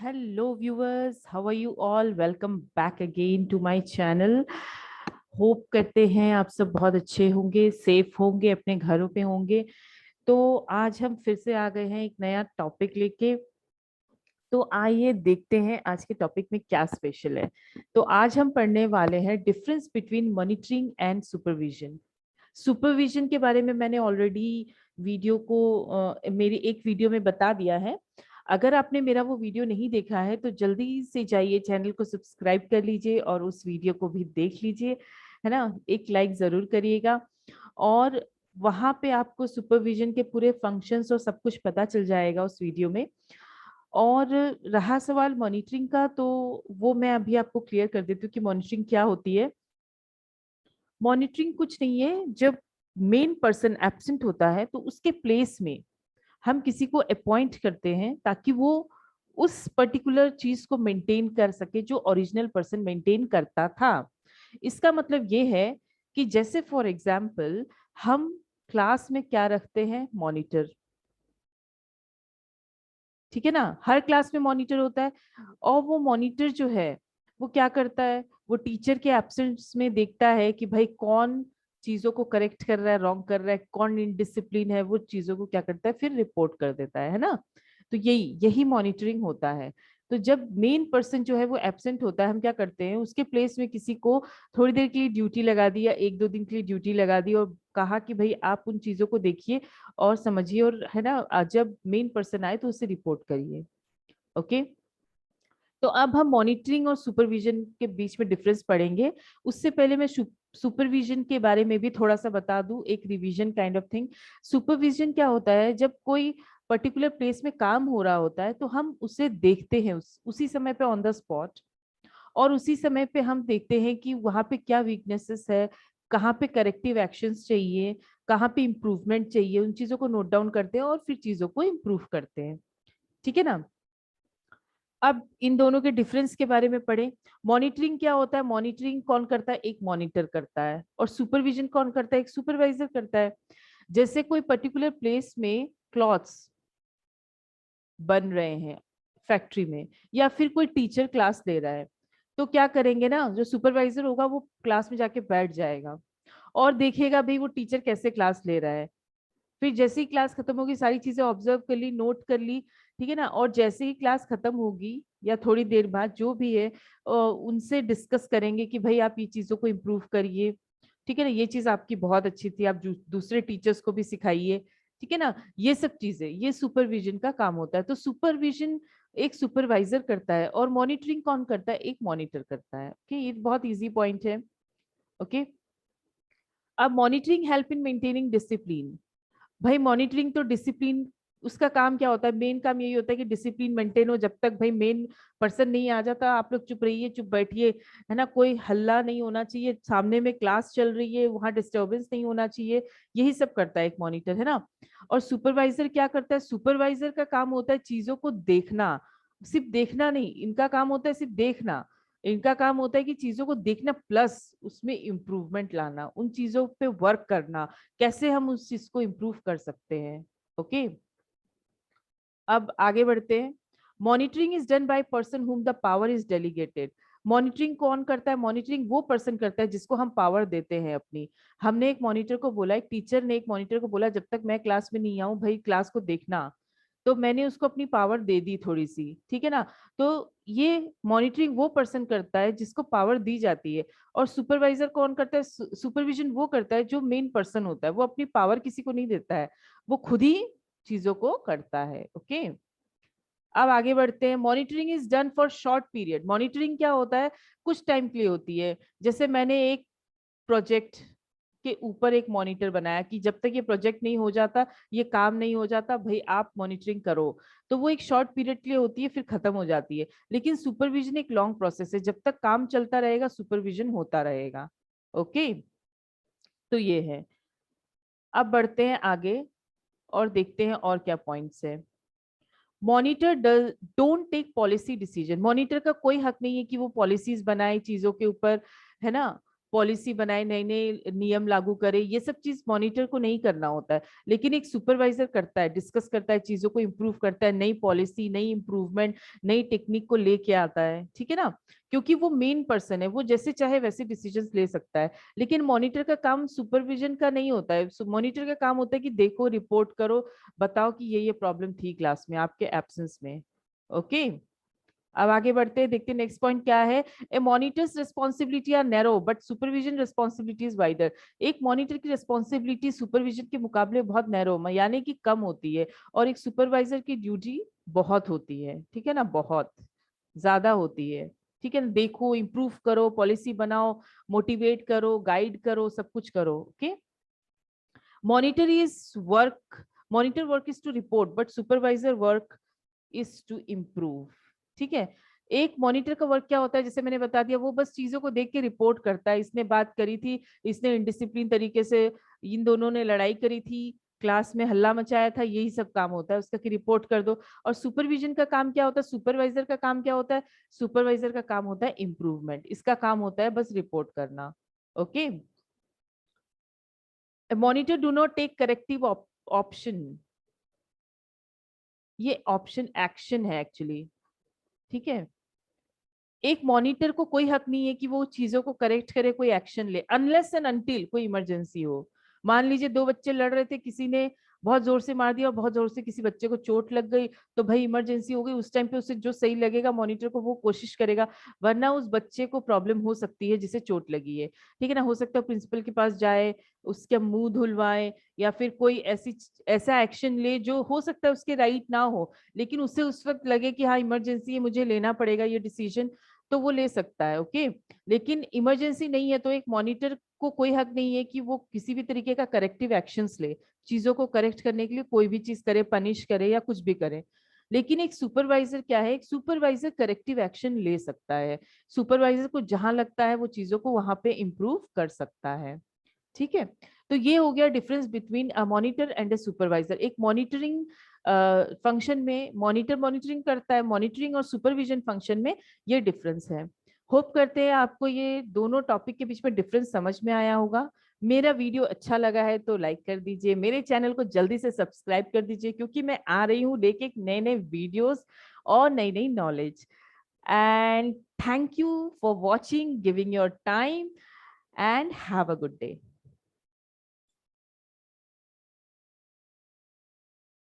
Hello viewers, how are you all? Welcome back again to my channel. Hope करते हैं आप सब बहुत अच्छे होंगे, सेफ होंगे, अपने घरों पे होंगे। तो आज हम फिर से आ गए हैं एक नया टॉपिक लेके। तो आइए देखते हैं आज के टॉपिक में क्या स्पेशल है। तो आज हम पढ़ने वाले हैं difference between monitoring and supervision. Supervision के बारे में मैंने ऑलरेडी वीडियो को मेरी एक वीडियो में बता दिया है। अगर आपने मेरा वो वीडियो नहीं देखा है तो जल्दी से जाइए, चैनल को सब्सक्राइब कर लीजिए और उस वीडियो को भी देख लीजिए, है ना। एक लाइक जरूर करिएगा। और वहां पे आपको सुपरविजन के पूरे फंक्शंस और सब कुछ पता चल जाएगा उस वीडियो में। और रहा सवाल मॉनिटरिंग का, तो वो मैं अभी आपको क्लियर कर देती हूँ कि मॉनिटरिंग क्या होती है। मॉनिटरिंग कुछ नहीं है, जब मेन पर्सन एब्सेंट होता है तो उसके प्लेस में हम किसी को अपॉइंट करते हैं ताकि वो उस पर्टिकुलर चीज को मेंटेन कर सके जो ओरिजिनल पर्सन मेंटेन करता था। इसका मतलब ये है कि जैसे फॉर एग्जाम्पल हम क्लास में क्या रखते हैं, मॉनिटर। ठीक है ना, हर क्लास में मॉनिटर होता है। और वो मॉनिटर जो है वो क्या करता है, वो टीचर के एब्सेंस में देखता है कि भाई कौन चीजों को करेक्ट कर रहा है, रॉन्ग कर रहा है, कौन इनडिसिप्लिन है, वो चीजों को क्या करता है, फिर रिपोर्ट कर देता है ना। तो यही यही मॉनिटरिंग होता है। तो जब मेन पर्सन जो है वो एब्सेंट होता है, हम क्या करते हैं, उसके प्लेस में किसी को थोड़ी देर के लिए ड्यूटी लगा दी या एक दो दिन के लिए ड्यूटी लगा दी और कहा कि भाई आप उन चीजों को देखिए और समझिए, और है ना, जब मेन पर्सन आए तो उसे रिपोर्ट करिए। ओके। तो अब हम मॉनिटरिंग और सुपरविजन के बीच में डिफरेंस पढ़ेंगे। उससे पहले मैं सुपरविजन के बारे में भी थोड़ा सा बता दूं, एक revision kind of thing. Supervision क्या होता है, जब कोई पर्टिकुलर प्लेस में काम हो रहा होता है तो हम उसे देखते हैं उसी समय पे ऑन द स्पॉट। और उसी समय पे हम देखते हैं कि वहां पे क्या वीकनेसेस है, कहाँ पे करेक्टिव एक्शंस चाहिए, कहाँ पे इम्प्रूवमेंट चाहिए, उन चीजों को नोट डाउन करते हैं और फिर चीजों को इम्प्रूव करते हैं। ठीक है ना। अब इन दोनों के डिफरेंस के बारे में पढ़ें। मॉनिटरिंग क्या होता है, मॉनिटरिंग कौन करता है, एक मॉनिटर करता है। और सुपरविजन कौन करता है, एक सुपरवाइजर करता है। जैसे कोई पर्टिकुलर प्लेस में क्लॉथ्स बन रहे हैं फैक्ट्री में, या फिर कोई टीचर क्लास ले रहा है, तो क्या करेंगे ना, जो सुपरवाइजर होगा वो क्लास में जाके बैठ जाएगा और देखेगा भाई वो टीचर कैसे क्लास ले रहा है। फिर जैसे ही क्लास खत्म होगी सारी चीजें ऑब्जर्व कर ली, नोट कर ली। ठीक है ना। और जैसे ही क्लास खत्म होगी या थोड़ी देर बाद जो भी है, उनसे डिस्कस करेंगे कि भाई आप ये चीजों को इम्प्रूव करिए। ठीक है ना, ये चीज आपकी बहुत अच्छी थी, आप दूसरे टीचर्स को भी सिखाइए। ठीक है ना। ये सब चीजें, ये सुपरविजन का काम होता है। तो सुपरविजन एक सुपरवाइजर करता है और मॉनिटरिंग कौन करता है, एक मॉनिटर करता है। ओके, ये बहुत इजी पॉइंट है। ओके। अब monitoring help in maintaining discipline. भाई मॉनिटरिंग तो डिसिप्लिन, उसका काम क्या होता है, मेन काम यही होता है कि डिसिप्लिन मेंटेन हो। जब तक भाई मेन पर्सन नहीं आ जाता आप लोग चुप रहिए, चुप बैठिए, है ना, कोई हल्ला नहीं होना चाहिए, सामने में क्लास चल रही है वहां डिस्टरबेंस नहीं होना चाहिए। यही सब करता है एक मॉनिटर, है ना। और सुपरवाइजर क्या करता है, सुपरवाइजर का काम होता है चीजों को देखना। सिर्फ देखना नहीं, इनका काम होता है सिर्फ देखना। इनका काम होता है कि चीजों को देखना प्लस उसमें इम्प्रूवमेंट लाना, उन चीजों पे वर्क करना, कैसे हम उस चीज को इम्प्रूव कर सकते हैं। ओके। अब आगे बढ़ते हैं। Monitoring is done by person whom the power is delegated. Monitoring कौन करता है, मॉनिटरिंग वो पर्सन करता है जिसको हम पावर देते हैं अपनी। हमने एक मॉनिटर को बोला, एक टीचर ने एक मॉनिटर को बोला जब तक मैं क्लास में नहीं आऊं भाई क्लास को देखना। तो मैंने उसको अपनी पावर दे दी थोड़ी सी, ठीक है ना। तो ये मॉनिटरिंग वो पर्सन करता है जिसको पावर दी जाती है। और सुपरवाइजर कौन करता है, सुपरविजन वो करता है जो मेन पर्सन होता है, वो अपनी पावर किसी को नहीं देता है, वो खुद ही चीजों को करता है। ओके। अब आगे बढ़ते हैं। Monitoring is done for short period. Monitoring क्या होता है, कुछ टाइम के लिए होती है। जैसे मैंने एक प्रोजेक्ट के ऊपर एक मॉनिटर बनाया कि जब तक ये प्रोजेक्ट नहीं हो जाता, ये काम नहीं हो जाता, भाई आप मॉनिटरिंग करो। तो वो एक शॉर्ट पीरियड के लिए होती है, फिर खत्म हो जाती है। लेकिन सुपरविजन एक लॉन्ग प्रोसेस है, जब तक काम चलता रहेगा सुपरविजन होता रहेगा। ओके। तो ये है। अब बढ़ते हैं आगे और देखते हैं और क्या पॉइंट्स है। Monitor don't take policy decision. Monitor का कोई हक नहीं है कि वो पॉलिसीज बनाए चीजों के ऊपर, है ना। पॉलिसी बनाए, नए नए नियम लागू करे, ये सब चीज मॉनिटर को नहीं करना होता है, लेकिन एक सुपरवाइजर करता है, डिस्कस करता है, चीजों को इम्प्रूव करता है, नई पॉलिसी, नई इम्प्रूवमेंट, नई टेक्निक को लेके आता है, ठीक है ना, क्योंकि वो मेन पर्सन है, वो जैसे चाहे वैसे डिसीजंस ले सकता है। लेकिन मॉनिटर का काम सुपरविजन का नहीं होता है, मॉनिटर का काम होता है कि देखो, रिपोर्ट करो, बताओ कि ये प्रॉब्लम थी क्लास में आपके एब्सेंस में। ओके, अब आगे बढ़ते हैं, देखते हैं नेक्स्ट पॉइंट क्या है। A monitor's responsibility are narrow but supervision responsibility is wider. एक मॉनिटर की रिस्पॉन्सिबिलिटी सुपरविजन के मुकाबले बहुत नैरो, यानी कि कम होती है, और एक सुपरवाइजर की ड्यूटी बहुत होती है, ठीक है ना, बहुत ज्यादा होती है, ठीक है ना। देखो, इम्प्रूव करो, पॉलिसी बनाओ, मोटिवेट करो, गाइड करो, सब कुछ करो। Okay, monitor is work, monitor work is to report but supervisor work is to improve, ठीक है। एक मॉनिटर का वर्क क्या होता है, जैसे मैंने बता दिया, वो बस चीजों को देख के रिपोर्ट करता है, इसने बात करी थी, इसने इनडिसिप्लिन तरीके से, इन दोनों ने लड़ाई करी थी, क्लास में हल्ला मचाया था, यही सब काम होता है उसका कि रिपोर्ट कर दो। और सुपरविजन का काम क्या होता है, सुपरवाइजर का काम क्या होता है, सुपरवाइजर का काम होता है इम्प्रूवमेंट, इसका काम होता है बस रिपोर्ट करना। Okay, monitor do not take corrective option, ये ऑप्शन एक्शन है एक्चुअली, ठीक है। एक मॉनिटर को कोई हक नहीं है कि वो चीजों को करेक्ट करे, कोई एक्शन ले, अनलेस एंड अनटिल कोई इमरजेंसी हो। मान लीजिए दो बच्चे लड़ रहे थे, किसी ने बहुत जोर से मार दिया और बहुत जोर से किसी बच्चे को चोट लग गई, तो भाई इमरजेंसी हो गई, उस टाइम पे उसे जो सही लगेगा मॉनिटर को वो कोशिश करेगा, वरना उस बच्चे को प्रॉब्लम हो सकती है जिसे चोट लगी है, ठीक है ना। हो सकता है प्रिंसिपल के पास जाए, उसका मुंह धुलवाए, या फिर कोई ऐसा एक्शन ले जो हो सकता है उसके राइट ना हो, लेकिन उसे उस वक्त लगे कि हाँ इमरजेंसी है, मुझे लेना पड़ेगा ये डिसीजन, तो वो ले सकता है। ओके, लेकिन इमरजेंसी नहीं है तो एक मॉनिटर को कोई हक नहीं है कि वो किसी भी तरीके का करेक्टिव एक्शंस ले, चीजों को करेक्ट करने के लिए कोई भी चीज करे, पनिश करे या कुछ भी करे। लेकिन एक सुपरवाइजर क्या है, एक सुपरवाइजर करेक्टिव एक्शन ले सकता है, सुपरवाइजर को जहां लगता है वो चीजों को वहां पे इम्प्रूव कर सकता है, ठीक है। तो ये हो गया difference between a monitor and a supervisor. एक मॉनिटरिंग फंक्शन में मॉनिटर मॉनिटरिंग करता है, मॉनिटरिंग और सुपरविजन फंक्शन में ये डिफरेंस है। होप करते हैं आपको ये दोनों टॉपिक के बीच में डिफरेंस समझ में आया होगा। मेरा वीडियो अच्छा लगा है तो लाइक कर दीजिए, मेरे चैनल को जल्दी से सब्सक्राइब कर दीजिए, क्योंकि मैं आ रही हूँ लेके नए नए वीडियोस और नई नई knowledge. And thank you for watching, giving your time, and have a good day.